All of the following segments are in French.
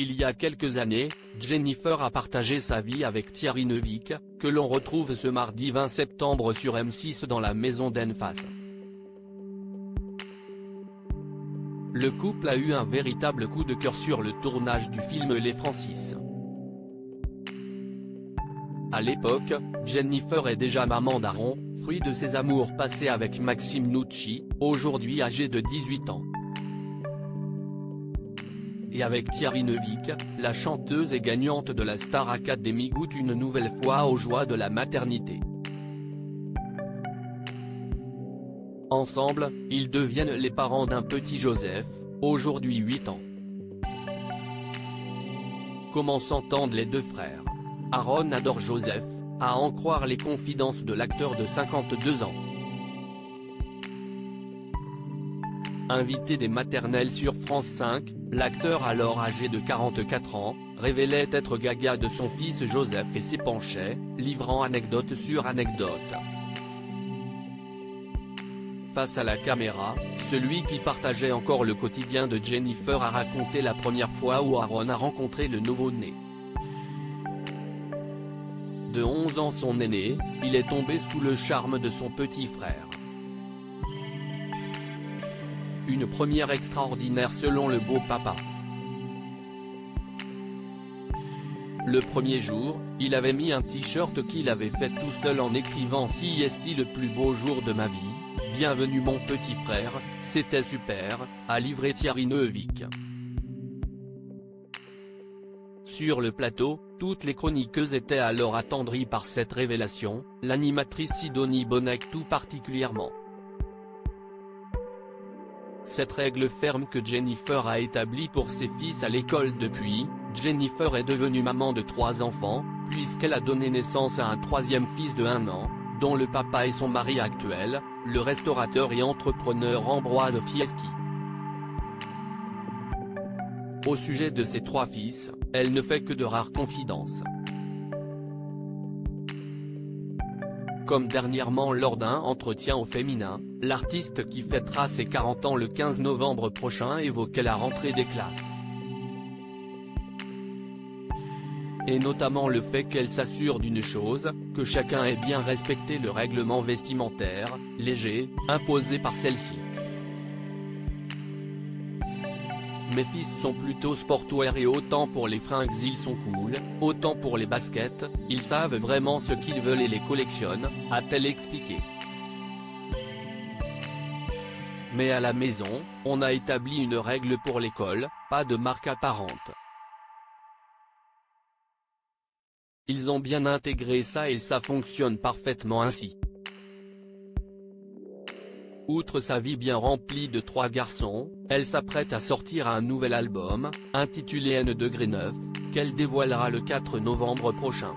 Il y a quelques années, Jennifer a partagé sa vie avec Thierry Neuvik, que l'on retrouve ce mardi 20 septembre sur M6 dans la maison d'Enfase. Le couple a eu un véritable coup de cœur sur le tournage du film Les Francis. À l'époque, Jennifer est déjà maman d'Aaron, fruit de ses amours passés avec Maxime Nucci, aujourd'hui âgé de 18 ans. Et avec Thierry Neuvik, la chanteuse et gagnante de la Star Academy goûte une nouvelle fois aux joies de la maternité. Ensemble, ils deviennent les parents d'un petit Joseph, aujourd'hui 8 ans. Comment s'entendent les deux frères? Aaron adore Joseph, à en croire les confidences de l'acteur de 52 ans. Invité des maternelles sur France 5, l'acteur alors âgé de 44 ans, révélait être gaga de son fils Joseph et s'épanchait, livrant anecdote sur anecdote. Face à la caméra, celui qui partageait encore le quotidien de Jennifer a raconté la première fois où Aaron a rencontré le nouveau-né. De 11 ans son aîné, il est tombé sous le charme de son petit frère. Une première extraordinaire selon le beau papa. Le premier jour, il avait mis un t-shirt qu'il avait fait tout seul en écrivant « Si est-il le plus beau jour de ma vie, bienvenue mon petit frère, c'était super », a livré Thierry Neuvik. Sur le plateau, toutes les chroniqueuses étaient alors attendries par cette révélation, l'animatrice Sidonie Bonnec tout particulièrement. Cette règle ferme que Jennifer a établie pour ses fils à l'école depuis, Jennifer est devenue maman de 3 enfants, puisqu'elle a donné naissance à un troisième fils de 1 an, dont le papa est son mari actuel, le restaurateur et entrepreneur Ambroise Fieschi. Au sujet de ses 3 fils, elle ne fait que de rares confidences. Comme dernièrement lors d'un entretien au Féminin, l'artiste qui fêtera ses 40 ans le 15 novembre prochain évoquait la rentrée des classes. Et notamment le fait qu'elle s'assure d'une chose, que chacun ait bien respecté le règlement vestimentaire, léger, imposé par celle-ci. Mes fils sont plutôt sportwear et autant pour les fringues ils sont cool, autant pour les baskets, ils savent vraiment ce qu'ils veulent et les collectionnent, a-t-elle expliqué. Mais à la maison, on a établi une règle pour l'école, pas de marque apparente. Ils ont bien intégré ça et ça fonctionne parfaitement ainsi. Outre sa vie bien remplie de 3 garçons, elle s'apprête à sortir un nouvel album, intitulé N°9, qu'elle dévoilera le 4 novembre prochain.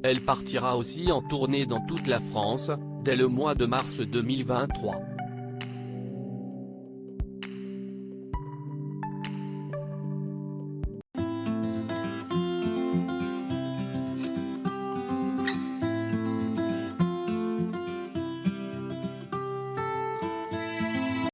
Elle partira aussi en tournée dans toute la France, dès le mois de mars 2023.